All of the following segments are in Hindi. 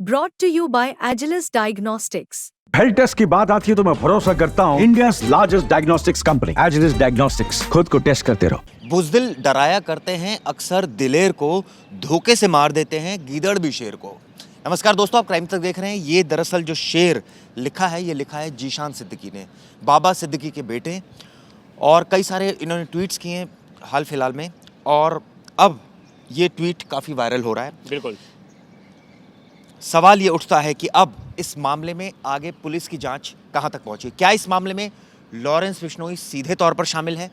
brought to you by Agilus Diagnostics. Health test की बात आती है तो मैं भरोसा करता हूँ India's largest diagnostics company Agilus diagnostics. खुद को टेस्ट करते रहो। बुज़दिल डराया करते हैं अक्सर दिलेर को, धोखे से मार देते हैं गीदड़ भी शेर को। नमस्कार दोस्तों, आप क्राइम तक देख रहे हैं। ये दरअसल जो शेर लिखा है ये लिखा है जीशान सिद्दीकी ने, बाबा सिद्दीकी के बेटे। और कई सारे इन्होंने ट्वीट्स किए हैं हाल फिलहाल में, और अब ये ट्वीट काफ़ी वायरल हो रहा है। बिल्कुल। सवाल ये उठता है कि अब इस मामले में आगे पुलिस की जांच कहां तक पहुंची? क्या इस मामले में लॉरेंस बिश्नोई सीधे तौर पर शामिल है?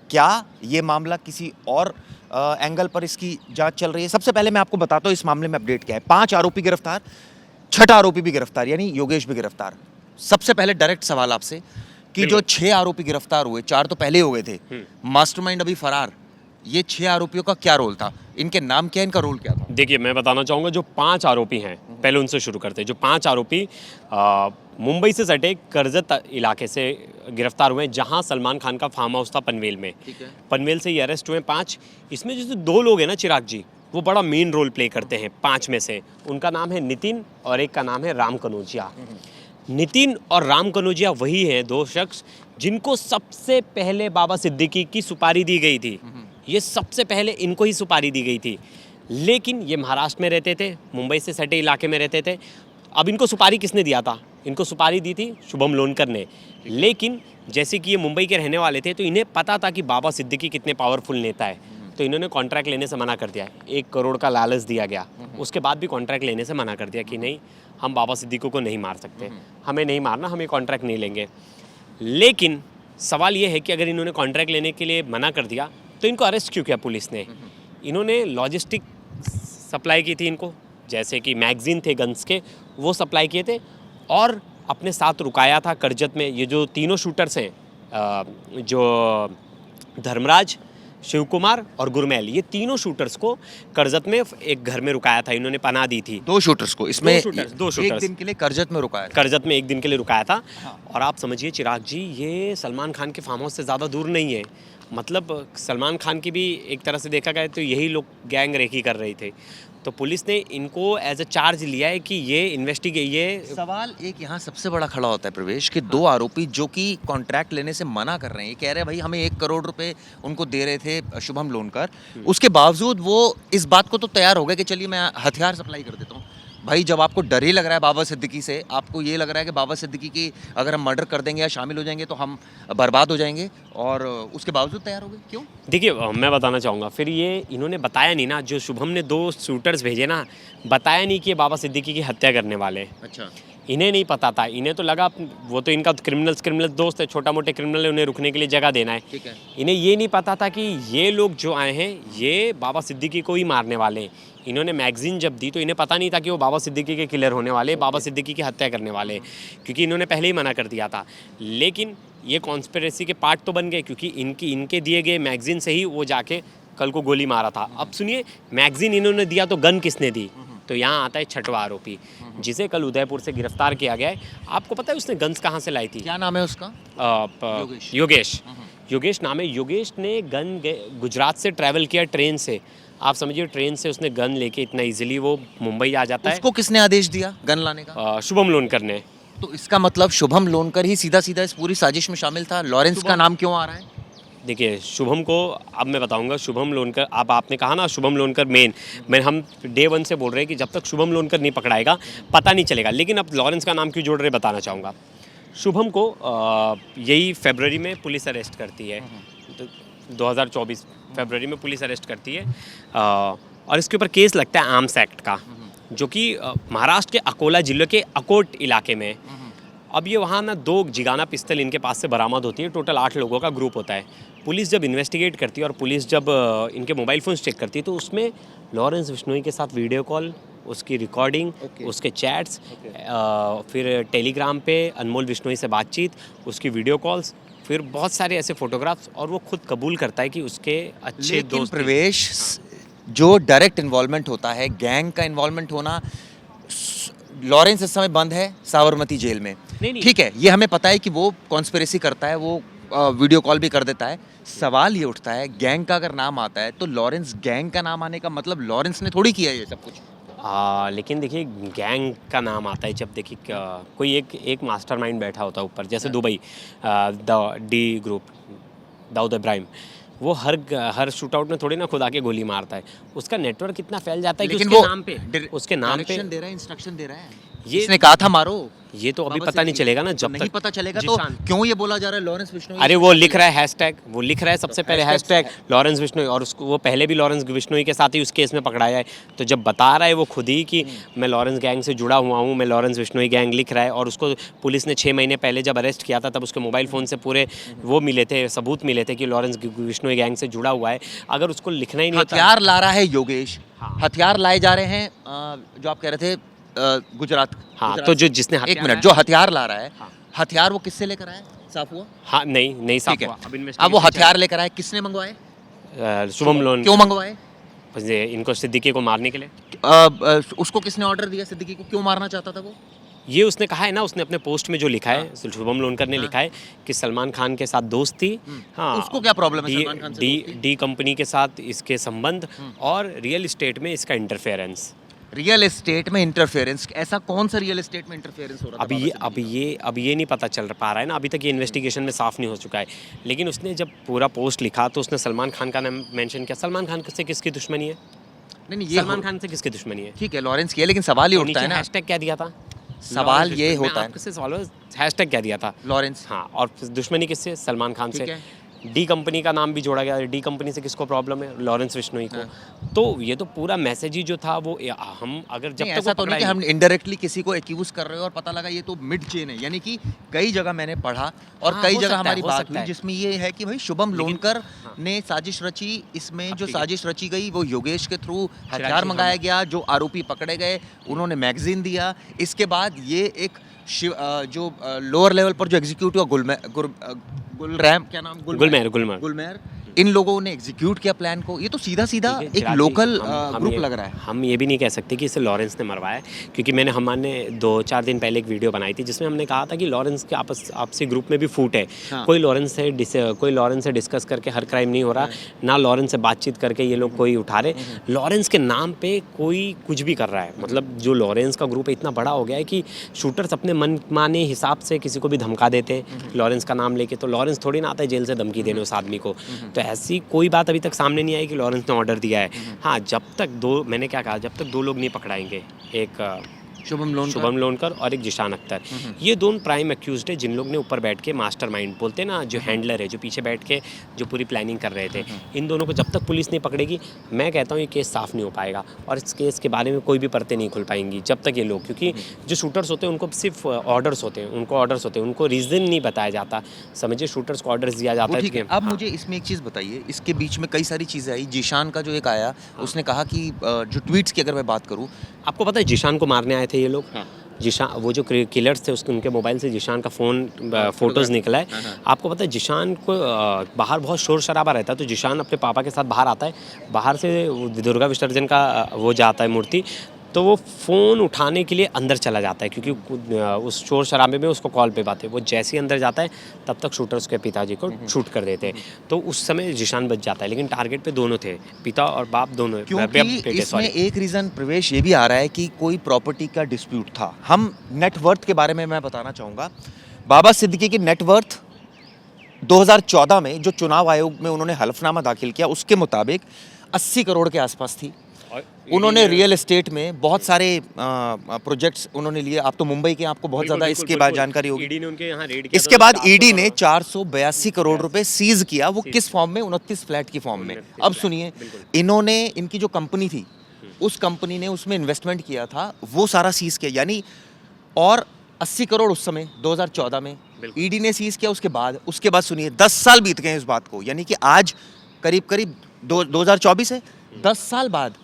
क्या ये मामला किसी और एंगल पर इसकी जांच चल रही है? सबसे पहले मैं आपको बताता हूं इस मामले में अपडेट क्या है। 5 आरोपी गिरफ्तार, 6ठा आरोपी भी गिरफ्तार, यानी योगेश भी गिरफ्तार। सबसे पहले डायरेक्ट सवाल आपसे कि जो 6 आरोपी गिरफ्तार हुए, 4 तो पहले हो गए थे, मास्टरमाइंड अभी फरार, ये 6 आरोपियों का क्या रोल था? इनके नाम क्या, इनका रोल क्या था? देखिए, मैं बताना चाहूँगा जो 5 आरोपी हैं, पहले उनसे शुरू करते हैं। जो 5 आरोपी मुंबई से सटे करजत इलाके से गिरफ्तार हुए, जहां सलमान खान का फार्म हाउस था पनवेल में। पनवेल से ये अरेस्ट हुए 5। इसमें जो 2 लोग हैं ना, चिराग जी, वो बड़ा मेन रोल प्ले करते हैं 5 में से। उनका नाम है नितिन और एक का नाम है राम कनौजिया। नितिन और राम कनौजिया वही हैं 2 शख्स जिनको सबसे पहले बाबा सिद्दीकी की सुपारी दी गई थी। ये सबसे पहले इनको ही सुपारी दी गई थी, लेकिन ये महाराष्ट्र में रहते थे, मुंबई से सटे इलाके में रहते थे। अब इनको सुपारी किसने दिया था? इनको सुपारी दी थी शुभम लोनकर ने। लेकिन जैसे कि ये मुंबई के रहने वाले थे, तो इन्हें पता था कि बाबा सिद्दीकी कितने पावरफुल नेता है, तो इन्होंने कॉन्ट्रैक्ट लेने से मना कर दिया। 1 करोड़ का लालच दिया गया, उसके बाद भी कॉन्ट्रैक्ट लेने से मना कर दिया कि नहीं, हम बाबा सिद्दीकी को नहीं मार सकते, हमें नहीं मारना, हम ये कॉन्ट्रैक्ट नहीं लेंगे। लेकिन सवाल ये है कि अगर इन्होंने कॉन्ट्रैक्ट लेने के लिए मना कर दिया तो इनको अरेस्ट क्यों किया पुलिस ने? इन्होंने लॉजिस्टिक सप्लाई की थी इनको, जैसे कि मैगजीन थे गन्स के, वो सप्लाई किए थे, और अपने साथ रुकाया था करजत में। ये जो तीनों शूटर्स हैं, जो धर्मराज, शिव कुमार और गुरमैल, ये तीनों शूटर्स को करजत में एक घर में रुकाया था। इन्होंने पनाह दी थी 2 शूटर्स को। इसमें 2 शूटर्स 1 दिन के लिए करजत में रुकाया था। करजत में 1 दिन के लिए रुकाया था। और आप समझिए चिराग जी, ये सलमान खान के फार्म हाउस से ज़्यादा दूर नहीं है। मतलब सलमान खान की भी एक तरह से देखा गया तो यही लोग गैंग रेकी कर रहे थे। तो पुलिस ने इनको एज अ चार्ज लिया है कि ये इन्वेस्टिगेट। सवाल एक यहाँ सबसे बड़ा खड़ा होता है प्रवेश, कि 2 आरोपी जो कि कॉन्ट्रैक्ट लेने से मना कर रहे हैं, ये कह रहे हैं भाई हमें 1 करोड़ रुपए उनको दे रहे थे शुभम लोनकर, उसके बावजूद वो इस बात को तो तैयार हो गए कि चलिए मैं हथियार सप्लाई कर देता हूँ। भाई जब आपको डर ही लग रहा है बाबा सिद्दीकी से, आपको ये लग रहा है कि बाबा सिद्दीकी की अगर हम मर्डर कर देंगे या शामिल हो जाएंगे तो हम बर्बाद हो जाएंगे, और उसके बावजूद तैयार हो गए, क्यों? देखिए, मैं बताना चाहूँगा, फिर ये इन्होंने बताया नहीं ना, जो शुभम ने 2 शूटर्स भेजे ना, बताया नहीं कि ये बाबा सिद्दीकी की हत्या करने वाले। अच्छा। इन्हें नहीं पता था, इन्हें तो लगा वो तो इनका क्रिमिनल दोस्त है, छोटा मोटे क्रिमिनल है, उन्हें रुकने के लिए जगह देना है। ठीक है। इन्हें ये नहीं पता था कि ये लोग जो आए हैं ये बाबा सिद्दीकी को ही मारने वाले हैं। इन्होंने मैगजीन जब दी तो इन्हें पता नहीं था कि वो बाबा सिद्दीकी के किलर होने वाले, बाबा सिद्दीकी की हत्या करने वाले, क्योंकि इन्होंने पहले ही मना कर दिया था। लेकिन ये कॉन्स्पिरेसी के पार्ट तो बन गए, क्योंकि इनके दिए गए मैगजीन से ही वो जाके कल को गोली मारा था। अब सुनिए, मैगजीन इन्होंने दिया तो गन किसने दी? तो यहाँ आता है 6वां आरोपी, जिसे कल उदयपुर से गिरफ्तार किया गया है। आपको पता है उसने गन्स कहाँ से लाई थी? क्या नाम है उसका? योगेश नाम है। योगेश ने गन गुजरात से ट्रैवल किया ट्रेन से। आप समझिए, ट्रेन से उसने गन लेके इतना इजीली वो मुंबई आ जाता है। उसको किसने आदेश दिया गन लाने का? शुभम लोनकर ने। तो इसका मतलब शुभम लोनकर ही सीधा सीधा इस पूरी साजिश में शामिल था। लॉरेंस का नाम क्यों आ रहा है? देखिए, शुभम को अब मैं बताऊंगा। शुभम लोनकर, अब आपने कहा ना शुभम लोनकर मेन, हम डे 1 से बोल रहे हैं कि जब तक शुभम लोनकर नहीं पकड़ाएगा पता नहीं चलेगा। लेकिन अब लॉरेंस का नाम क्यों जोड़ रहे बताना चाहूँगा। शुभम को यही फरवरी में पुलिस अरेस्ट करती है, 2024 फरवरी में पुलिस अरेस्ट करती है, और इसके ऊपर केस लगता है आर्म्स एक्ट का, जो कि महाराष्ट्र के अकोला जिले के अकोट इलाके में। अब ये वहाँ ना 2 जिगाना पिस्तल इनके पास से बरामद होती है। टोटल 8 लोगों का ग्रुप होता है। पुलिस जब इन्वेस्टिगेट करती है और पुलिस जब इनके मोबाइल फ़ोन्स चेक करती है, तो उसमें लॉरेंस बिश्नोई के साथ वीडियो कॉल, उसकी रिकॉर्डिंग, उसके चैट्स, फिर टेलीग्राम पे अनमोल बिश्नोई से बातचीत, उसकी वीडियो कॉल्स, फिर बहुत सारे ऐसे फोटोग्राफ्स, और वो खुद कबूल करता है कि उसके अच्छे दोस्त प्रवेश जो डायरेक्ट इन्वॉल्वमेंट होता है, गैंग का इन्वॉल्वमेंट होना, लॉरेंस इस समय बंद है साबरमती जेल में। ठीक है, ये हमें पता है कि वो कॉन्स्पिरेसी करता है, वो वीडियो कॉल भी कर देता है। सवाल ये उठता है, गैंग का अगर नाम आता है तो लॉरेंस गैंग का नाम आने का मतलब लॉरेंस ने थोड़ी किया ये सब कुछ। लेकिन देखिए गैंग का नाम आता है जब देखिए कोई एक मास्टरमाइंड बैठा होता है ऊपर, जैसे Dubai the D group, Dawood Ibrahim, वो हर शूट आउट में थोड़ी ना खुद आके गोली मारता है। उसका नेटवर्क इतना फैल जाता है कि उसके नाम पे डायरेक्शन दे रहा है, इंस्ट्रक्शन दे रहा है। ये इसने कहा था मारो, ये तो अभी पता नहीं चलेगा ना जब नहीं तक पता चलेगा तो क्यों ये बोला जा रहा है लॉरेंस बिश्नोई? अरे वो लिख रहा है हैशटैग, वो लिख रहा है सबसे पहले हैशटैग लॉरेंस बिश्नोई, और उसको वो पहले भी लॉरेंस बिश्नोई के साथ ही उस केस में पकड़ाया है। तो जब बता रहा है वो खुद ही कि मैं लॉरेंस गैंग से जुड़ा हुआ हूँ, मैं लॉरेंस बिश्नोई गैंग लिख रहा है, और उसको पुलिस ने 6 महीने पहले जब अरेस्ट किया था तब उसके मोबाइल फ़ोन से पूरे वो मिले थे, सबूत मिले थे कि लॉरेंस बिश्नोई गैंग से जुड़ा हुआ है। अगर उसको लिखना ही नहीं होता, हथियार ला रहा है योगेश, हथियार लाए जा रहे हैं जो आप कह रहे थे गुजरात। हाँ, तो जो जिसने एक मिनट, जो हथियार ला रहा है, हथियार वो किससे लेकर आया, साफ हुआ? हाँ, नहीं साफ हुआ। अब वो हथियार लेकर आए, किसने मंगवाए? शुभम लोन। क्यों मंगवाए? इनको सिद्दीकी को मारने के लिए। उसको किसने ऑर्डर दिया? सिद्दीकी को क्यों मारना चाहता था वो? ये उसने कहा है ना, उसने अपने पोस्ट में जो लिखा है, शुभम लोनकर ने लिखा है कि सलमान खान के साथ दोस्त थी। हाँ, उसको क्या प्रॉब्लम है सलमान खान से? डी कंपनी के साथ इसके संबंध और रियल एस्टेट में इसका इंटरफेरेंस। रियल एस्टेट में इंटरफेरेंस? ऐसा कौन सा रियल एस्टेट में इंटरफेरेंस हो रहा था? अब ये नहीं पता चल पा रहा है ना, अभी तक ये इन्वेस्टिगेशन में साफ नहीं हो चुका है। लेकिन उसने जब पूरा पोस्ट लिखा तो उसने सलमान खान का नाम मेंशन किया। सलमान खान से किसकी दुश्मनी है? नहीं, ये सलमान खान से किसकी दुश्मनी है? ठीक है, लॉरेंस की है, लेकिन सवाल ये उठता है ना, हैशटैग क्या दिया था? सवाल ये होता है, आपसे सवाल है हैशटैग क्या दिया था? लॉरेंस। हाँ, और दुश्मनी किससे? सलमान खान से। डी कंपनी का नाम भी जोड़ा गया। डी कंपनी से किसको प्रॉब्लम है? लॉरेंस बिश्नोई को। तो ये तो पूरा मैसेज ही जो था वो हम अगर जब तक ऐसा तो नहीं कि हम इनडायरेक्टली किसी को एक्यूज कर रहे हो और पता लगा ये तो मिड चेन है, यानी कि कई जगह मैंने पढ़ा और कई जगह हमारी बात हुई जिसमें ये है कि भाई शुभम लोनकर ने साजिश रची। इसमें जो साजिश रची गई वो योगेश के थ्रू हथियार मंगाया गया, जो आरोपी पकड़े गए उन्होंने मैगजीन दिया। इसके बाद ये एक जो लोअर लेवल पर जो एग्जीक्यूटिव गुलरैम, क्या नाम? गुलमेर, इन लोगों ने एग्जीक्यूट किया प्लान को। ये तो सीधा एक लोकल ग्रुप लग रहा है। हम ये भी नहीं कह सकते कि इसे लॉरेंस ने मरवाया, क्योंकि हमने 2-4 दिन पहले एक वीडियो बनाई थी जिसमें हमने कहा था कि लॉरेंस के आपसी ग्रुप में भी फूट है। हाँ। कोई लॉरेंस से डिस्कस करके हर क्राइम नहीं हो रहा, ना लॉरेंस से बातचीत करके ये लोग कोई उठा रहे। लॉरेंस के नाम पे कोई कुछ भी कर रहा है। मतलब जो लॉरेंस का ग्रुप इतना बड़ा हो गया है कि शूटर्स अपने मन माने हिसाब से किसी को भी धमका देते लॉरेंस का नाम लेके। तो लॉरेंस थोड़ी ना आता है जेल से धमकी देने उस आदमी को। तो ऐसी कोई बात अभी तक सामने नहीं आई कि लॉरेंस ने ऑर्डर दिया है। हाँ, जब तक मैंने क्या कहा, जब तक 2 लोग नहीं पकड़ाएंगे, एक शुभम लोनकर और एक जिशान अख्तर, ये दोनों प्राइम एक्यूज्ड है जिन लोग ने ऊपर बैठ के मास्टरमाइंड बोलते हैं ना, जो हैंडलर है, जो पीछे बैठ के जो पूरी प्लानिंग कर रहे थे, इन दोनों को जब तक पुलिस नहीं पकड़ेगी, मैं कहता हूँ ये केस साफ नहीं हो पाएगा और इस केस के बारे में कोई भी परतें नहीं खुल पाएंगी जब तक ये लोग, क्योंकि जो शूटर्स होते हैं उनको सिर्फ ऑर्डर्स होते हैं, उनको रीज़न नहीं बताया जाता। समझिए, शूटर्स को ऑर्डर्स दिया जाता है। अब मुझे इसमें एक चीज़ बताइए, इसके बीच में कई सारी चीज़ें आई। जिशान का जो एक आया, उसने कहा कि जो ट्वीट्स की अगर मैं बात करूँ, आपको पता है जिशान को मारने आए थे ये लोग। जिशान, वो जो किलर्स थे उनके मोबाइल से जिशान का फोटोज़ निकला है। आपको पता है जिशान को बाहर बहुत शोर शराबा रहता है, तो जिशान अपने पापा के साथ बाहर आता है, बाहर से दुर्गा विसर्जन का वो जाता है मूर्ति, तो वो फ़ोन उठाने के लिए अंदर चला जाता है, क्योंकि उस शोर शराबे में उसको कॉल पे बात है। वो जैसे ही अंदर जाता है तब तक शूटर्स के पिताजी को शूट कर देते हैं। तो उस समय जिशान बच जाता है, लेकिन टारगेट पे दोनों थे, पिता और बाप दोनों। क्योंकि इसमें एक रीज़न प्रवेश ये भी आ रहा है कि कोई प्रॉपर्टी का डिस्प्यूट था। हम नेटवर्थ के बारे में मैं बताना चाहूँगा। बाबा सिद्दीकी की नेटवर्थ 2014 में जो चुनाव आयोग में उन्होंने हलफनामा दाखिल किया, उसके मुताबिक 80 करोड़ के आसपास थी। उन्होंने रियल एस्टेट में बहुत सारे प्रोजेक्ट्स उन्होंने लिए। आप तो मुंबई के, आपको बहुत ज़्यादा इसके बाद जानकारी होगी। ईडी ने उनके यहाँ रेड किया। इसके बाद ईडी ने 482 करोड़ रुपए सीज किया। वो किस फॉर्म में? 29 फ्लैट की फॉर्म में। अब सुनिए, इनकी जो कंपनी थी, उस कंपनी ने उसमें इन्वेस्टमेंट किया था, वो सारा सीज किया, यानी और 80 करोड़ उस समय 2014 में ईडी ने सीज किया। उसके बाद सुनिए, 10 साल बीत गए इस बात को, यानी कि आज करीब 2024 है, 10 साल बाद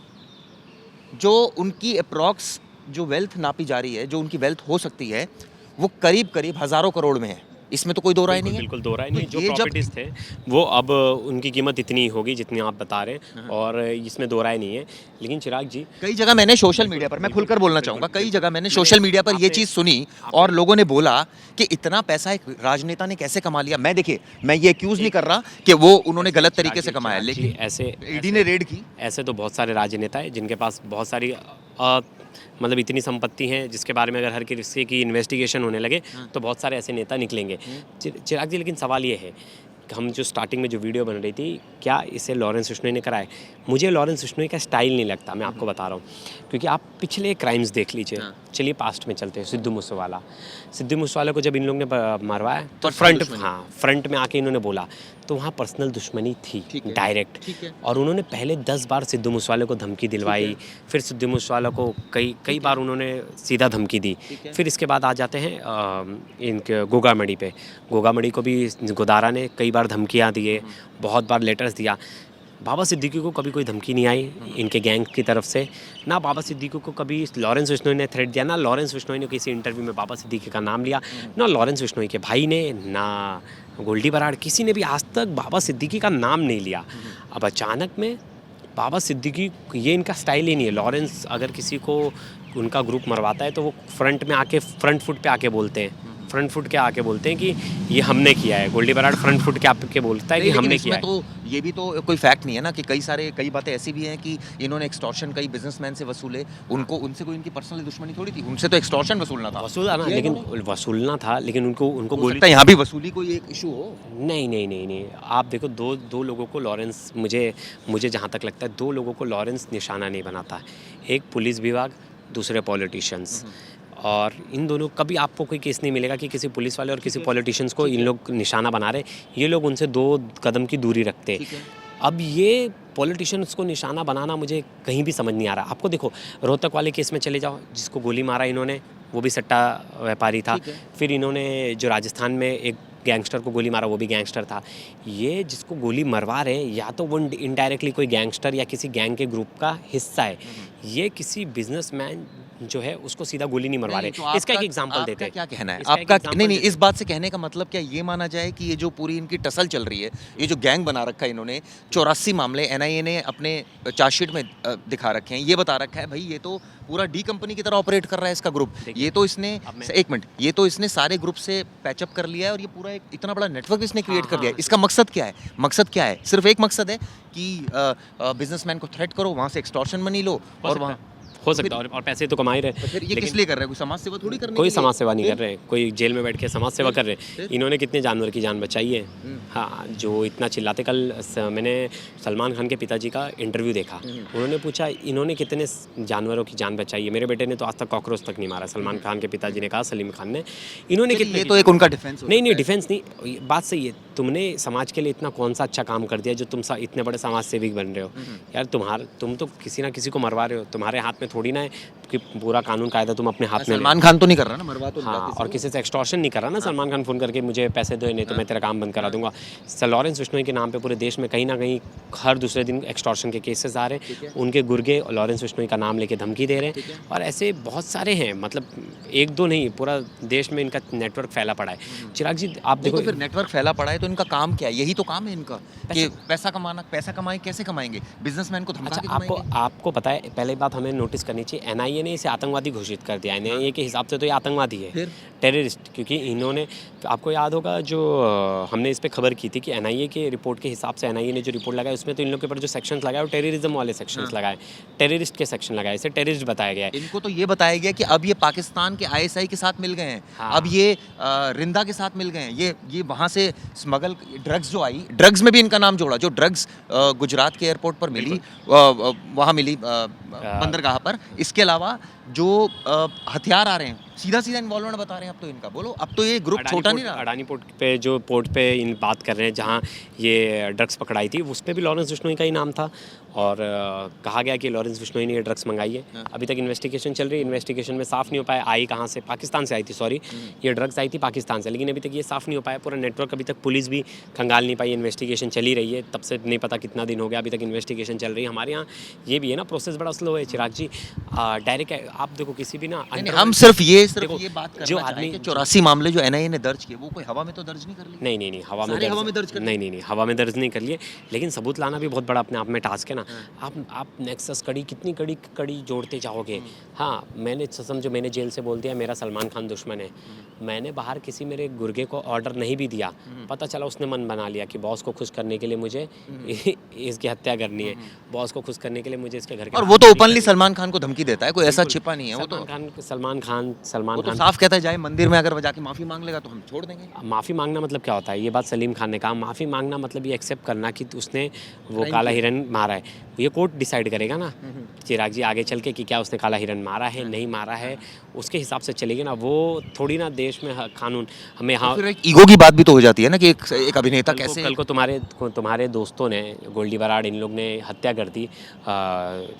जो उनकी अप्रॉक्स जो वेल्थ नापी जा रही है, जो उनकी वेल्थ हो सकती है, वो करीब हज़ारों करोड़ में है। इसमें तो कोई दो राय नहीं है। बिल्कुल दो राय नहीं। जो प्रॉपर्टीज थे वो अब उनकी कीमत इतनी होगी जितनी आप बता रहे हैं, और इसमें दो राय नहीं है। लेकिन चिराग जी, कई जगह मैंने सोशल मीडिया पर, मैं खुलकर बोलना चाहूँगा, कई जगह मैंने सोशल मीडिया पर ये चीज़ सुनी और लोगों ने बोला कि इतना पैसा एक राजनेता ने कैसे कमा लिया। मैं ये एक्यूज़ नहीं कर रहा कि वो उन्होंने गलत तरीके से कमाया, लेकिन ऐसे ईडी ने रेड की। ऐसे तो बहुत सारे राजनेता हैं जिनके पास बहुत सारी मतलब इतनी संपत्ति है जिसके बारे में अगर हर किसी की इन्वेस्टिगेशन होने लगे तो बहुत सारे ऐसे नेता निकलेंगे। चिराग जी, लेकिन सवाल ये है कि हम जो स्टार्टिंग में जो वीडियो बन रही थी, क्या इसे लॉरेंस बिश्नोई ने कराया? मुझे लॉरेंस बिश्नोई का स्टाइल नहीं लगता, मैं आपको बता रहा हूँ, क्योंकि आप पिछले क्राइम्स देख लीजिए। चलिए पास्ट में चलते हैं, सिद्धू मूसेवाला को जब इन लोगों ने मरवाया तो फ्रंट में आके इन्होंने बोला, तो वहाँ पर्सनल दुश्मनी थी डायरेक्ट, और उन्होंने पहले 10 बार सिद्धू मूसेवाले को धमकी दिलवाई, फिर सिद्धू मूसेवाला को कई बार उन्होंने सीधा धमकी दी। फिर इसके बाद आ जाते हैं इनके गोगामड़ी पे। गोगामड़ी को भी गोदारा ने कई बार धमकियाँ दिए, बहुत बार लेटर्स दिया। बाबा सिद्दीकी को कभी कोई धमकी नहीं आई इनके गैंग की तरफ से, ना बाबा सिद्दीकी को कभी लॉरेंस बिश्नोई ने थ्रेट दिया, ना लॉरेंस बिश्नोई ने किसी इंटरव्यू में बाबा सिद्दीकी का नाम लिया, ना लॉरेंस बिश्नोई के भाई ने, ना गोल्डी बराड़, किसी ने भी आज तक बाबा सिद्दीकी का नाम नहीं लिया। अब अचानक में बाबा सिद्दीकी, ये इनका स्टाइल ही नहीं है। लॉरेंस अगर किसी को उनका ग्रुप मरवाता है तो वो फ्रंट फुट पे आके बोलते हैं, फ्रंट फुट के आके बोलते हैं कि ये हमने किया है। गोल्डी बराड़ फ्रंट फुट के आके बोलता है कि हमने किया है। तो ये भी तो कोई फैक्ट नहीं है ना कि कई बातें ऐसी भी हैं कि इन्होंने एक्सटॉर्शन कई बिजनेसमैन से वसूले, उनसे कोई इनकी पर्सनल दुश्मनी थोड़ी थी, उनसे तो एक्सटॉर्शन वसूलना था। वसूलना था, लेकिन उनको गोली, यहाँ भी वसूली कोई एक इशू हो। नहीं। आप देखो, दो लोगों को लॉरेंस, मुझे जहाँ तक लगता है, 2 लोगों को लॉरेंस निशाना नहीं बनाता। एक पुलिस विभाग, दूसरे पॉलिटिशियंस। और इन दोनों, कभी आपको कोई केस नहीं मिलेगा कि किसी पुलिस वाले और किसी पॉलिटिशियंस को इन लोग निशाना बना रहे। ये लोग उनसे 2 कदम की दूरी रखते हैं। अब ये पॉलिटिशियंस को निशाना बनाना मुझे कहीं भी समझ नहीं आ रहा। आपको देखो, रोहतक वाले केस में चले जाओ, जिसको गोली मारा इन्होंने, वो भी सट्टा व्यापारी था। फिर इन्होंने जो राजस्थान में एक गैंगस्टर को गोली मारा, वो भी गैंगस्टर था। ये जिसको गोली मरवा रहे हैं, या तो वो इनडायरेक्टली कोई गैंगस्टर या किसी गैंग के ग्रुप का हिस्सा है, ये किसी बिजनेसमैन जो है उसको सीधा गोली नहीं मरवा रहे। तो इसका एक एग्जांपल देते हैं। क्या कहना है आपका? नहीं, इस बात से कहने का मतलब क्या ये माना जाए कि ये जो पूरी इनकी टसल चल रही है, ये जो गैंग बना रखा है इन्होंने, 84 मामले एनआईए ने अपने चार्जशीट में दिखा रखे हैं, ये बता रखा है भाई ये तो पूरा डी कंपनी की तरह ऑपरेट कर रहा है इसका ग्रुप। ये तो इसने, एक मिनट, ये तो इसने सारे ग्रुप से पैचअप कर लिया है और ये पूरा एक इतना बड़ा नेटवर्क इसने क्रिएट कर दिया है। इसका मकसद क्या है? सिर्फ एक मकसद है कि बिजनेसमैन को थ्रेट करो, वहाँ से एक्सटॉर्शन मनी लो और वहाँ हो सकता है, और पैसे तो कमा ही रहे। तो फिर ये किस लिए कर रहे हैं? कोई समाज सेवा थोड़ी करने, कोई समाज सेवा नहीं कर रहे, कोई जेल में बैठ के समाज सेवा कर रहे। इन्होंने कितने जानवर की जान बचाई है। हाँ, जो इतना चिल्लाते, कल मैंने सलमान खान के पिताजी का इंटरव्यू देखा, उन्होंने पूछा इन्होंने कितने जानवरों की जान बचाई है। मेरे बेटे ने तो आज तक कॉकरोच तक नहीं मारा। सलमान खान के पिताजी ने कहा, सलीम खान ने, इन्होंने कितने, तो एक उनका डिफेंस नहीं डिफेंस नहीं, बात सही है। तुमने समाज के लिए इतना कौन सा अच्छा काम कर दिया जो तुम इतने बड़े समाज सेविक बन रहे हो? यार तुम तो किसी ना किसी को मरवा रहे हो, तुम्हारे हाथ में थोड़ी ना है कि पूरा कानून कायदा तुम अपने हाथ में। सलमान खान तो नहीं कर रहा ना, मरवा तो। हाँ, और किसी से एक्सटॉर्शन नहीं कर रहा ना। सलमान खान फ़ोन करके मुझे पैसे दो, नहीं तो मैं तेरा काम बंद करा दूंगा। लॉरेंस बिश्नोई के नाम पे पूरे देश में कहीं ना कहीं हर दूसरे दिन एक्सटॉर्शन के केसेस आ रहे हैं। उनके गुर्गे लॉरेंस बिश्नोई का नाम लेके धमकी दे रहे हैं, और ऐसे बहुत सारे हैं, मतलब 1-2 नहीं, पूरा देश में इनका नेटवर्क फैला पड़ा है। चिराग जी, आप देखो, फिर नेटवर्क फैला पड़ा है तो इनका काम क्या है? यही तो काम है इनका कि पैसा कमाना। पैसा कमाए, कैसे कमाएंगे? बिजनेसमैन को धमका के कमाएंगे। आपको पता है, पहले बात हमें नोटिस करनी चाहिए, एनआईए ने इसे आतंकवादी घोषित कर दिया। एनआईए के हिसाब से तो ये आतंकवादी है, टेररिस्ट, क्योंकि इन्होंने, आपको याद होगा जो हमने इस पे खबर की थी कि एनआईए के रिपोर्ट के हिसाब से, एनआईए ने जो रिपोर्ट लगाया उसमें तो इन लोगों के ऊपर जो सेक्शंस लगाए वो टेररिज्म वाले सेक्शंस लगाए, टेररिस्ट के सेक्शन लगाए, इसे टेररिस्ट बताया गया है। इनको तो ये बताया गया कि अब ये पाकिस्तान के आईएसआई के साथ मिल गए हैं। अब ये रिंदा के साथ मिल गए हैं। ये वहाँ से स्मगल ड्रग्स जो आई, ड्रग्स में भी इनका नाम जोड़ा। जो ड्रग्स गुजरात के एयरपोर्ट पर मिली, वहाँ मिली बंदरगाह पर। इसके अलावा जो हथियार आ रहे हैं, सीधा इन्वॉल्वमेंट बता रहे हैं अब तो इनका। बोलो, अब तो ये ग्रुप छोटा नहीं रहा। अडानी पोर्ट पे, जो पोर्ट पे इन बात कर रहे हैं जहाँ ये ड्रग्स पकड़ाई थी, उस पर भी लॉरेंस बिश्नोई का ही नाम था, और कहा गया कि लॉरेंस बिश्नोई ने ये ड्रग्स मंगाई है। अभी तक इन्वेस्टिगेशन चल रही है, इन्वेस्टिगेशन में साफ नहीं हो पाया आई कहाँ से, पाकिस्तान से आई थी, सॉरी, ये ड्रग्स आई थी पाकिस्तान से, लेकिन अभी तक ये साफ नहीं हो पाया। पूरा नेटवर्क अभी तक पुलिस भी खंगाल नहीं पाई, इन्वेस्टिगेशन चली रही है, तब से नहीं पता कितना दिन हो गया, अभी तक इन्वेस्टिगेशन चल रही है। हमारे यहाँ ये भी है ना, प्रोसेस बड़ा स्लो है चिराग जी। डायरेक्ट आप देखो, किसी भी ना, हम सिर्फ ये सिर्फ देखो, ये बात जो करना चाह रहे आदमी हैं कि 84 मामले जो एनआईए ने दर्ज किए वो कोई हवा में तो दर्ज नहीं कर लिए? नहीं नहीं नहीं, हवा में सारे दर्ज हवा में दर्ज कर लिए? नहीं, हवा में दर्ज नहीं कर लिए, लेकिन सबूत लाना भी बहुत बड़ा अपने आप में टास्क है ना। आप नेक्सस कड़ी कितनी कड़ी जोड़ते जाओगे। हाँ, मैंने समझो मैंने जेल से बोल दिया मेरा सलमान खान दुश्मन है, मैंने बाहर किसी मेरे गुर्गे को ऑर्डर नहीं भी दिया, पता चला उसने मन बना लिया कि बॉस को खुश करने के लिए मुझे इसकी हत्या करनी है, बॉस को खुश करने के लिए मुझे इसके घर के और वो तो ओपनली सलमान खान को धमकी देता है, कोई ऐसा छिपा नहीं है। वो तो सलमान खान साफ कहता है जाए मंदिर में अगर वो जाके माफी मांग लेगा तो हम छोड़ देंगे। माफ़ी मांगना मतलब क्या होता है, ये बात सलीम खान ने कहा। माफ़ी मांगना मतलब ये एक्सेप्ट करना कि उसने वो काला हिरन मारा है, ये कोर्ट डिसाइड करेगा ना चिराग जी आगे चल के कि क्या उसने काला हिरन मारा है नहीं मारा है, उसके हिसाब से चलेगी ना। वो थोड़ी ना देश में कानून हमें हाँ फिर एक ईगो की बात भी तो हो जाती है ना कि एक अभिनेता कैसे कल को तुम्हारे दोस्तों ने गोल्डी बराड़ इन लोग ने हत्या कर दी,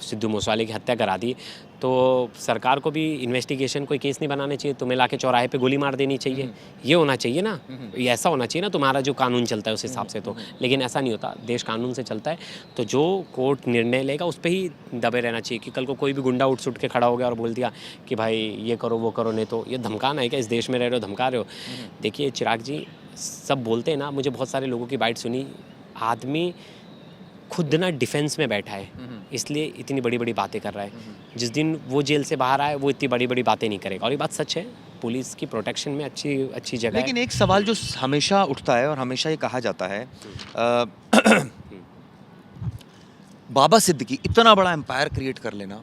सिद्धू मूसेवाले की हत्या करा दी, तो सरकार को भी इन्वेस्टिगेशन कोई केस नहीं बनाने चाहिए, तुम्हें लाके चौराहे पे गोली मार देनी चाहिए, ये होना चाहिए ना, ये ऐसा होना चाहिए ना तुम्हारा जो कानून चलता है उस हिसाब से। तो लेकिन ऐसा नहीं होता, देश कानून से चलता है, तो जो कोर्ट निर्णय लेगा उस पर ही दबे रहना चाहिए कि कल को कोई भी गुंडा उठ सुट के खड़ा हो गया और बोल दिया कि भाई ये करो वो करो, नहीं तो ये धमकाना है क्या, इस देश में रह रहे हो धमका रहे हो। देखिए चिराग जी सब बोलते हैं ना, मुझे बहुत सारे लोगों की बाइट सुनी, आदमी खुद ना डिफेंस में बैठा है इसलिए इतनी बड़ी बड़ी बातें कर रहा है, जिस दिन वो जेल से बाहर आए वो इतनी बड़ी बड़ी बातें नहीं करेगा। और ये बात सच है, पुलिस की प्रोटेक्शन में अच्छी जगह लेकिन एक सवाल जो हमेशा उठता है और हमेशा ये कहा जाता है बाबा सिद्दीकी इतना बड़ा एम्पायर क्रिएट कर लेना,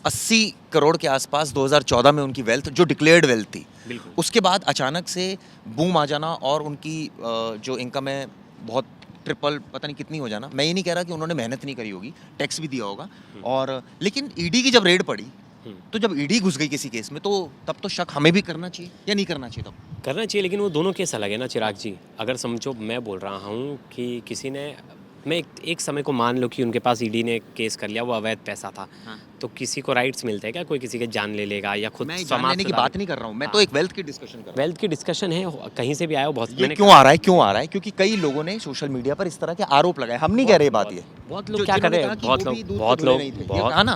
80 करोड़ के आसपास 2014 में उनकी वेल्थ जो डिक्लेयर्ड वेल्थ थी, उसके बाद अचानक से बूम आ जाना और उनकी जो इनकम है बहुत ट्रिपल पता नहीं कितनी हो जाना। मैं ये नहीं कह रहा कि उन्होंने मेहनत नहीं करी होगी, टैक्स भी दिया होगा, और लेकिन ईडी की जब रेड पड़ी तो जब ईडी घुस गई किसी केस में तो तब तो शक हमें भी करना चाहिए या नहीं करना चाहिए? तब करना चाहिए, लेकिन वो दोनों केस अलग है ना चिराग जी। अगर समझो मैं बोल रहा हूँ कि किसी ने, मैं एक समय को मान लो कि उनके पास ईडी ने केस कर लिया, वो अवैध पैसा था, तो किसी को राइट्स मिलते हैं क्या, कोई किसी के जान ले लेगा या खुद मैं जान लेने की बात नहीं कर रहा हूँ, मैं तो एक वेल्थ की डिस्कशन कर रहा हूँ। वेल्थ की डिस्कशन है, कहीं से भी आया हो बहुत। ये क्यों आ रहा है क्योंकि कई लोगों ने सोशल मीडिया पर इस तरह के आरोप लगाए, हम नहीं कह रहे बात, ये बहुत लोग क्या कर रहे हैं,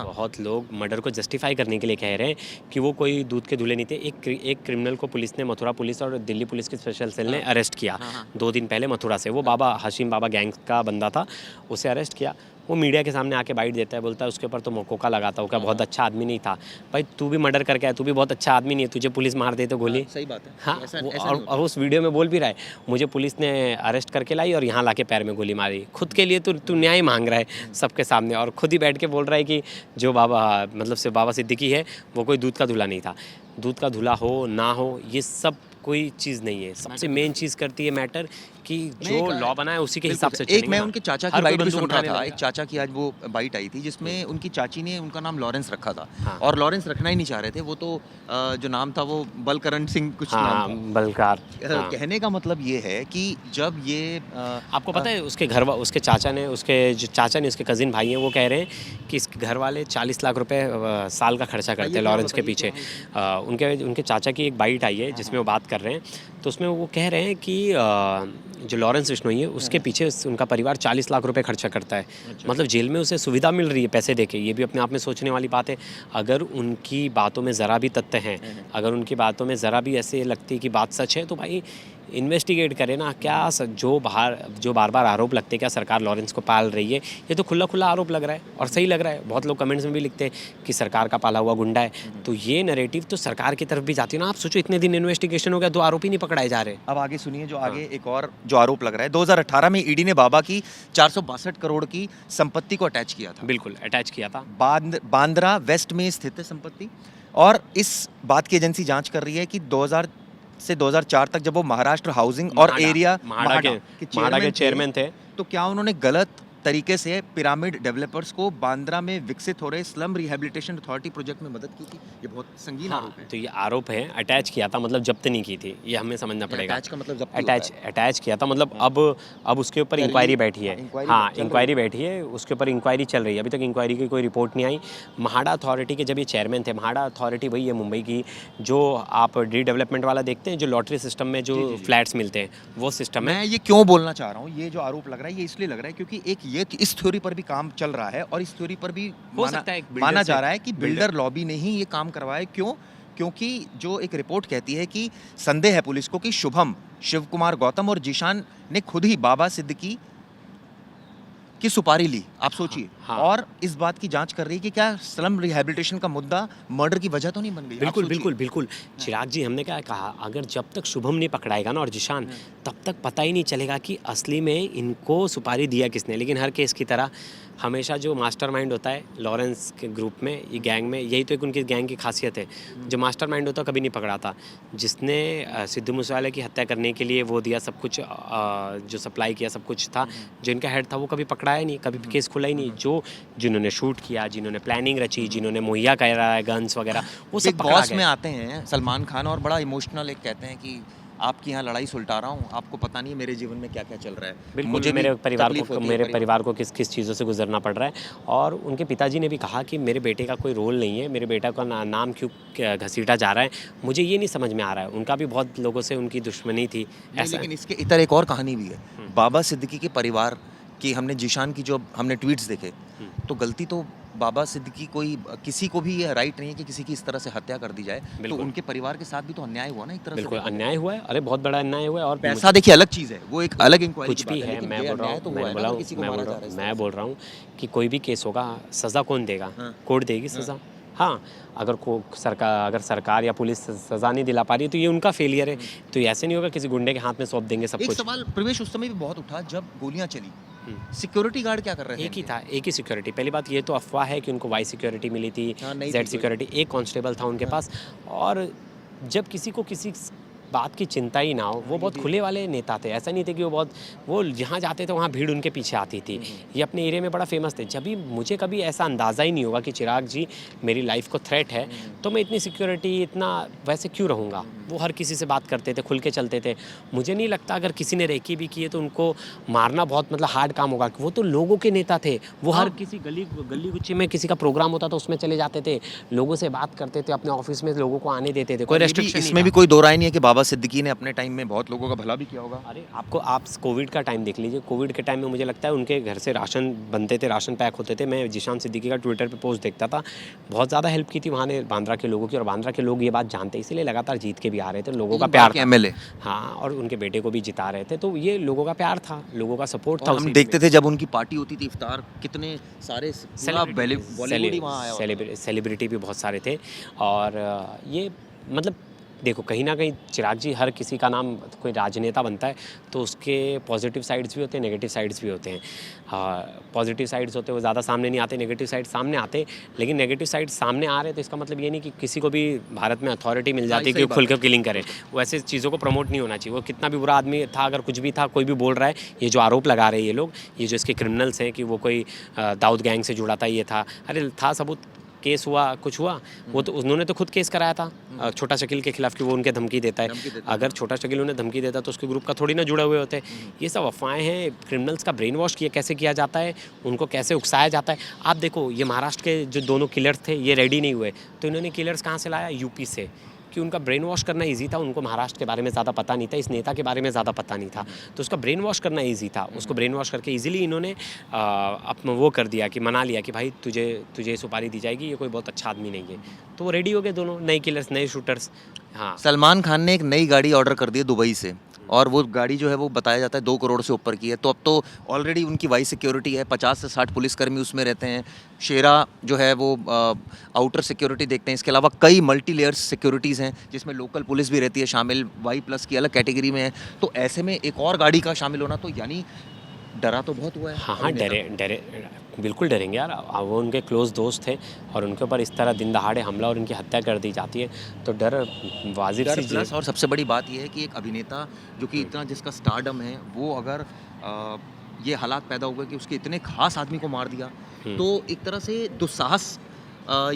बहुत लोग मर्डर को जस्टिफाई करने के लिए कह रहे हैं कि वो कोई दूध के धुले नहीं थे। एक क्रिमिनल को पुलिस ने, मथुरा पुलिस और दिल्ली पुलिस की स्पेशल सेल ने अरेस्ट किया 2 दिन पहले मथुरा से। वो बाबा हशीम बाबा गैंग का बंदा था, उसे अरेस्ट किया। वो मीडिया के सामने आके बाइट देता है, बोलता है उसके ऊपर तो मोकोका लगाता हूँ, क्या बहुत अच्छा आदमी नहीं था। भाई तू भी मर्डर करके आया, तू भी बहुत अच्छा आदमी नहीं है, तुझे पुलिस मार दे तो गोली। सही बात है। हाँ, और उस वीडियो में बोल भी रहा है मुझे पुलिस ने अरेस्ट करके लाई और यहाँ लाके पैर में गोली मारी। खुद के लिए तू न्याय मांग रहा है सबके सामने, और खुद ही बैठ के बोल रहा है कि जो बाबा सिद्दीकी है वो कोई दूध का धुला नहीं था। दूध का धुला हो ना हो ये सब कोई चीज़ नहीं है, सबसे मेन चीज़ करती है मैटर कि जो लॉ बना है उसी के हिसाब से एक मैं उनके चाचा की बाइट भी सुन रहा था, एक चाचा की आज वो बाइट आई थी जिसमें उनकी चाची ने उनका नाम लॉरेंस रखा था, और लॉरेंस रखना ही नहीं चाह रहे थे, वो तो जो नाम था वो बलकरण सिंह कुछ नाम था, बलकार। कहने का मतलब ये है कि जब ये आपको पता है उसके चाचा ने, उसके कजिन भाई हैं, वो कह रहे हैं कि इसके घर वाले 40 लाख रुपए साल का खर्चा करते हैं लॉरेंस के पीछे। उनके चाचा की एक बाइट आई है जिसमें वो बात कर रहे हैं, तो उसमें वो कह रहे हैं कि जो लॉरेंस बिश्नोई है उसके पीछे उनका परिवार 40 लाख रुपए खर्चा करता है। मतलब जेल में उसे सुविधा मिल रही है पैसे देके, ये भी अपने आप में सोचने वाली बात है। अगर उनकी बातों में ज़रा भी तथ्य हैं, अगर उनकी बातों में ज़रा भी ऐसे लगती है कि बात सच है, तो भाई इन्वेस्टिगेट करे ना। क्या जो बार बार आरोप लगते हैं, क्या सरकार लॉरेंस को पाल रही है? ये तो खुला आरोप लग रहा है और सही लग रहा है। बहुत लोग कमेंट्स में भी लिखते हैं कि सरकार का पाला हुआ गुंडा है, तो ये नैरेटिव तो सरकार की तरफ भी जाती है ना। आप सोचो इतने दिन इन्वेस्टिगेशन हो गया, 2 आरोपी नहीं पकड़ाए जा रहे। अब आगे सुनिए जो आगे एक और जो आरोप लग रहा है, 2018 में ईडी ने बाबा की 462 करोड़ की संपत्ति को अटैच किया था। बिल्कुल अटैच किया था। बांद्रा वेस्ट में स्थित है संपत्ति, और इस बात की एजेंसी जांच कर रही है कि 2000 से 2004 तक जब वो महाराष्ट्र हाउसिंग और एरिया महाड़ा के चेयरमैन थे, तो क्या उन्होंने गलत तरीके से पिरामिड डेवलपर्स को बांद्रा में विकसित हो रहे स्लम रिहेबिलिटेशन अथॉरिटी प्रोजेक्ट में मदद की थी? ये बहुत संगीन आरोप है। तो ये आरोप है, अटैच किया था मतलब जब्त नहीं की थी, ये हमें समझना पड़ेगा। अटैच का मतलब जब्त अटैच किया था मतलब अब उसके ऊपर इंक्वायरी बैठी है। हाँ, इंक्वायरी बैठी है, उसके ऊपर इंक्वायरी चल रही है। अभी तक इंक्वायरी की कोई रिपोर्ट नहीं आई। महाड़ा अथॉरिटी के जब ये चेयरमैन थे, महाड़ा अथॉरिटी वही है मुंबई की, जो आप रीडेवलपमेंट वाला देखते हैं, जो लॉटरी सिस्टम में जो फ्लैट्स मिलते हैं, वो सिस्टम है। मैं ये क्यों बोलना चाह रहा हूँ, ये जो आरोप लग रहा है ये इसलिए लग रहा है क्योंकि एक ये इस थ्योरी पर भी काम चल रहा है, और इस थ्योरी पर भी माना जा रहा है कि बिल्डर लॉबी ने ही ये काम करवाया। क्यों? क्योंकि जो एक रिपोर्ट कहती है कि संदेह है पुलिस को कि शुभम, शिव कुमार गौतम और जीशान ने खुद ही बाबा सिद्दीकी की सुपारी ली। आप सोचिए। हाँ। और इस बात की जांच कर रही है कि क्या स्लम रिहैबिलिटेशन का मुद्दा मर्डर की वजह तो नहीं बन गई। आप बिल्कुल सोचिए। बिल्कुल बिल्कुल चिराग जी, हमने क्या कहा, अगर जब तक शुभम नहीं पकड़ाएगा ना और जिशान, तब तक पता ही नहीं चलेगा कि असली में इनको सुपारी दिया किसने। लेकिन हर केस की तरह हमेशा जो मास्टरमाइंड होता है लॉरेंस के ग्रुप में, ये गैंग में, यही तो एक उनकी गैंग की खासियत है, जो मास्टरमाइंड होता है कभी नहीं पकड़ाता। जिसने सिद्धू मूसेवाले की हत्या करने के लिए वो दिया सब कुछ, जो सप्लाई किया सब कुछ था, जो इनका हेड था, वो कभी पकड़ाया नहीं, कभी केस खुला ही नहीं। जो जिन्होंने शूट किया, जिन्होंने प्लानिंग रची, जिन्होंने मुहैया कराया गन्स वगैरह, वो सब बिग पकड़ा बॉस गए। में आते हैं सलमान खान और बड़ा इमोशनल एक कहते हैं कि आपकी यहाँ लड़ाई सुलटा रहा हूँ, आपको पता नहीं है मेरे जीवन में क्या क्या चल रहा है। बिल्कुल, मुझे मेरे भी परिवार तकलीफ को होती है मेरे परिवार को किस किस चीज़ों से गुजरना पड़ रहा है। और उनके पिताजी ने भी कहा कि मेरे बेटे का कोई रोल नहीं है, मेरे बेटा का नाम क्यों घसीटा जा रहा है, मुझे ये नहीं समझ में आ रहा है। उनका भी बहुत लोगों से उनकी दुश्मनी थी ऐसा। लेकिन इसके इतर एक और कहानी भी है। बाबा सिद्दीकी के परिवार की हमने जीशान की जो हमने ट्वीट्स देखे, तो गलती तो बाबा सिद्दीकी कोई, किसी को भी ये राइट नहीं है कि किसी की इस तरह से हत्या कर दी जाए। तो बिल्कुल। उनके परिवार के साथ भी तो अन्याय हुआ ना एक तरह से। बिल्कुल अन्याय हुआ है, अरे बहुत बड़ा अन्याय हुआ है। और पैसा देखिए अलग चीज़ है, वो एक अलग इंक्वायरी कुछ भी है, मैं बोल रहा हूँ मैं बोल रहा हूँ कि कोई भी केस होगा, सज़ा कौन देगा? कोर्ट देगी सज़ा। हाँ, अगर सरकार या पुलिस सज़ा नहीं दिला पा रही है तो ये उनका फेलियर है। तो ये ऐसे नहीं होगा किसी गुंडे के हाथ में सौंप देंगे सब एक कुछ। सवाल प्रवेश उस समय भी बहुत उठा जब गोलियां चली, सिक्योरिटी गार्ड क्या कर रहे थे? एक ही था, एक ही सिक्योरिटी। पहली बात ये तो अफवाह है कि उनको वाई सिक्योरिटी मिली थी, हाँ, नहीं जेड थी सिक्योरिटी, एक कांस्टेबल था उनके पास। और जब किसी को किसी बात की चिंता ही ना हो, वो बहुत खुले वाले नेता थे। ऐसा नहीं थे कि वो जहाँ जाते थे वहाँ भीड़ उनके पीछे आती थी। ये अपने एरिया में बड़ा फेमस थे। जब भी मुझे कभी ऐसा अंदाज़ा ही नहीं होगा कि चिराग जी मेरी लाइफ को थ्रेट है, तो मैं इतनी सिक्योरिटी इतना वैसे क्यों रहूँगा। वो हर किसी से बात करते थे, खुल के चलते थे। मुझे नहीं लगता अगर किसी ने रेकी भी की है तो उनको मारना बहुत मतलब हार्ड काम होगा। वो तो लोगों के नेता थे। वो हर किसी गली गुच्ची में किसी का प्रोग्राम होता था उसमें चले जाते थे, लोगों से बात करते थे, अपने ऑफिस में लोगों को आने देते थे, कोई रेस्ट्रिक्शन नहीं इसमें था। भी कोई दो राय नहीं है कि बाबा सिद्दीकी ने अपने टाइम में बहुत लोगों का भला भी किया होगा। अरे आप कोविड का टाइम देख लीजिए। कोविड के टाइम में मुझे लगता है उनके घर से राशन बनते थे, राशन पैक होते थे। मैं जिशान सिद्दीकी का ट्विटर पे पोस्ट देखता था, बहुत ज़्यादा हेल्प की थी वहाँ ने बांद्रा के लोगों की। और बांद्रा के लोग ये बात जानते, इसीलिए लगातार जीत के भी आ रहे थे। लोगों का प्यार था। MLA, हाँ, और उनके बेटे को भी जिता रहे थे। तो ये लोगों का प्यार था, लोगों का सपोर्ट था। हम देखते थे जब उनकी पार्टी होती थी इफ्तार, कितने सारे बॉलीवुड ही वहाँ आया होता था। सेलिब्रिटी भी बहुत सारे थे। और ये मतलब देखो, कहीं ना कहीं चिराग जी, हर किसी का नाम कोई राजनेता बनता है तो उसके पॉजिटिव साइड्स भी होते हैं, नेगेटिव साइड्स भी होते हैं। पॉजिटिव साइड्स होते हैं वो ज़्यादा सामने नहीं आते, नेगेटिव साइड सामने आते। लेकिन नेगेटिव साइड सामने आ रहे तो इसका मतलब ये नहीं कि किसी को भी भारत में अथॉरिटी मिल जाती है कि खुल के किलिंग करे। वो ऐसे चीज़ों को प्रमोट नहीं होना चाहिए। वो कितना भी बुरा आदमी था, अगर कुछ भी था, कोई भी बोल रहा है, ये जो आरोप लगा रहे हैं ये लोग, ये जो इसके क्रिमिनल्स हैं कि वो कोई दाऊद गैंग से जुड़ा था, ये था, अरे था सबूत, केस हुआ, कुछ हुआ। वो तो उन्होंने तो खुद केस कराया था छोटा शकील के खिलाफ कि वो उनके धमकी देता है। अगर छोटा शकील उन्हें धमकी देता तो उसके ग्रुप का थोड़ी ना जुड़े हुए होते। ये सब अफवाहें हैं। क्रिमिनल्स का ब्रेन वॉश कैसे किया जाता है, उनको कैसे उकसाया जाता है। आप देखो, ये महाराष्ट्र के जो दोनों किलर्स थे ये रेडी नहीं हुए, तो इन्होंने किलर्स कहाँ से लाया? यूपी से, कि उनका ब्रेन वॉश करना इजी था। उनको महाराष्ट्र के बारे में ज़्यादा पता नहीं था, इस नेता के बारे में ज़्यादा पता नहीं था, तो उसका ब्रेन वॉश करना इजी था। उसको ब्रेन वॉश करके इजीली इन्होंने अपना वो कर दिया कि मना लिया कि भाई तुझे सुपारी दी जाएगी, ये कोई बहुत अच्छा आदमी नहीं है। तो वो रेडी हो गए दोनों, नए किलर्स, नए शूटर्स। हाँ, सलमान खान ने एक नई गाड़ी ऑर्डर कर दी है दुबई से, और वो गाड़ी जो है वो बताया जाता है 2 करोड़ से ऊपर की है। तो अब तो ऑलरेडी उनकी वाई सिक्योरिटी है, 50 से 60 पुलिसकर्मी उसमें रहते हैं। शेरा जो है वो आउटर सिक्योरिटी देखते हैं। इसके अलावा कई मल्टी लेयर्स सिक्योरिटीज़ हैं जिसमें लोकल पुलिस भी रहती है शामिल, वाई+ की अलग कैटेगरी में है। तो ऐसे में एक और गाड़ी का शामिल होना, तो यानी डरा तो बहुत हुआ है। हाँ, डरे बिल्कुल डरेंगे यार। वो उनके क्लोज दोस्त थे और उनके ऊपर इस तरह दिन दहाड़े हमला और उनकी हत्या कर दी जाती है, तो डर वाजिब सी चीज़ है। और सबसे बड़ी बात यह है कि एक अभिनेता जो कि इतना जिसका स्टारडम है, वो अगर ये हालात पैदा हो गए कि उसके इतने खास आदमी को मार दिया, तो एक तरह से दुस्साहस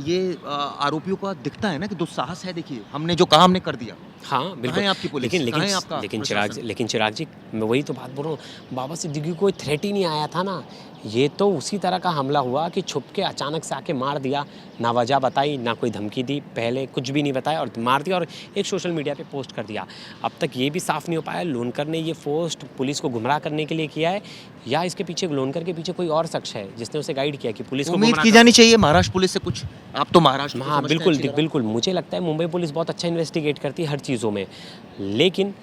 ये आरोपियों का दिखता है ना कि दुस्साहस है। देखिए, हमने जो कहा हमने कर दिया। हाँ कहाँ बिल्कुल। है आपकी पुलिस? लेकिन कहाँ है लेकिन आपका लेकिन चिराग जी, मैं वही तो बात बोल रहा हूँ, बाबा सिद्दीकी को कोई थ्रेट ही नहीं आया था ना। ये तो उसी तरह का हमला हुआ कि छुप के अचानक से आके मार दिया, ना वजह बताई, ना कोई धमकी दी, पहले कुछ भी नहीं बताया और मार दिया और एक सोशल मीडिया पे पोस्ट कर दिया। अब तक ये भी साफ नहीं हो पाया लोनकर ने ये पोस्ट पुलिस को गुमराह करने के लिए किया है या इसके पीछे, लोनकर के पीछे कोई और शख्स है जिसने उसे गाइड किया कि पुलिस को उम्मीद गुमराह की जानी चाहिए महाराष्ट्र पुलिस से कुछ? आप तो महाराष्ट्र को हाँ समझते हैं बिल्कुल अच्छी तरह। बिल्कुल, मुझे लगता है मुंबई पुलिस बहुत अच्छा इन्वेस्टिगेट करती है हर चीज़ों में, लेकिन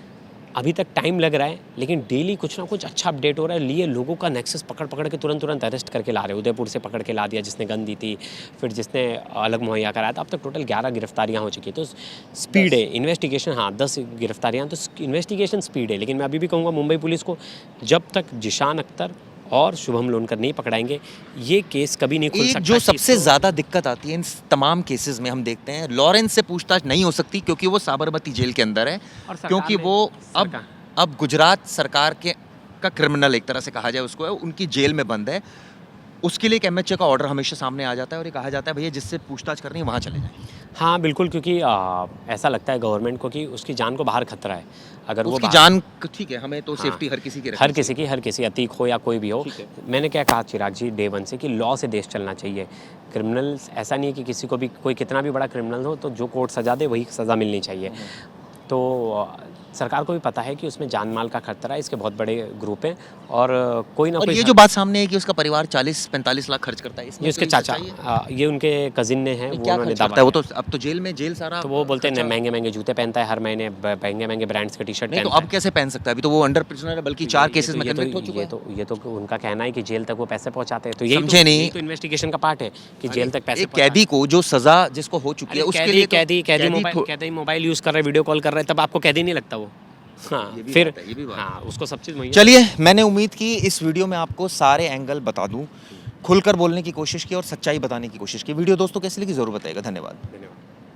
अभी तक टाइम लग रहा है। लेकिन डेली कुछ ना कुछ अच्छा अपडेट हो रहा है। लिए लोगों का नेक्सस पकड़ के तुरंत अरेस्ट करके ला रहे हैं। उदयपुर से पकड़ के ला दिया जिसने गन दी थी, फिर जिसने अलग मुहैया कराया था। अब तक टोटल 11 गिरफ्तारियां हो चुकी है। तो स्पीड है इन्वेस्टिगेशन, हाँ 10 गिरफ्तारियां, तो इन्वेस्टिगेशन स्पीड है। लेकिन मैं अभी भी कहूँगा मुंबई पुलिस को, जब तक जिशान अख्तर और शुभम लोनकर नहीं पकड़ाएंगे ये केस कभी नहीं खुल एक सकता। जो कि सबसे इसको- ज़्यादा दिक्कत आती है इन तमाम केसेस में, हम देखते हैं लॉरेंस से पूछताछ नहीं हो सकती क्योंकि वो साबरमती जेल के अंदर है, और सरकार क्योंकि ने- वो सरकार- अब गुजरात सरकार के का क्रिमिनल एक तरह से कहा जाए उसको है, उनकी जेल में बंद है। उसके लिए एक एमएचए का ऑर्डर हमेशा सामने आ जाता है और ये कहा जाता है भैया जिससे पूछताछ करनी है वहाँ चले जाएं। हाँ बिल्कुल, क्योंकि ऐसा लगता है गवर्नमेंट को कि उसकी जान को बाहर खतरा है। अगर वो उसकी बाहर- जान ठीक है, हमें तो हाँ, सेफ्टी हर किसी की रखनी हर किसी अतीक हो या कोई भी हो। ठीक है। मैंने क्या कहा चिराग जी डे वन से कि लॉ से देश चलना चाहिए। क्रिमिनल ऐसा नहीं है कि किसी को भी, कोई कितना भी बड़ा क्रिमिनल हो तो जो कोर्ट सजा दे वही सज़ा मिलनी चाहिए। तो सरकार को भी पता है कि उसमें जान माल का खतरा है, इसके बहुत बड़े ग्रुप हैं और कोई ना और कोई ये जो बात सामने है कि उसका परिवार 40-45 लाख खर्च करता है, इसमें ये उसके कोई चाचा, सच्चाई है? ये उनके कजिन ने हैं, वो क्या उन्होंने खर्च दावा करता है वो? किया। तो अब तो जेल सारा तो वो बोलते हैं खर्चा- महंगे जूते पहनता है हर महीने, महंगे ब्रांड्स के टी शर्ट नहीं तो पहनता अब कैसे पहन सकता है? अभी तो वो अंडर प्रिजनर है, बल्कि 4 केसेस में कन्विक्ट हो चुका है। ये तो उनका कहना है कि जेल तक वो पैसे पहुंचाते हैं। तो यही समझे नहीं। यही तो इन्वेस्टिगेशन का पार्ट है कि जेल तक पैसे एक कैदी को जो सजा जिसको हो चुकी है उसके लिए तो कैदी मोबाइल यूज कर रहा है, वीडियो कॉल कर रहा है, तब आपको कैदी नहीं लगता वो? हाँ ये भी फिर बात है, ये भी बात हाँ उसको सब चीज़ मुहैया। चलिए, मैंने उम्मीद की इस वीडियो में आपको सारे एंगल बता दूं, खुलकर बोलने की कोशिश की और सच्चाई बताने की कोशिश की। वीडियो दोस्तों कैसी लगी ज़रूर बताइएगा। धन्यवाद। धन्यवाद।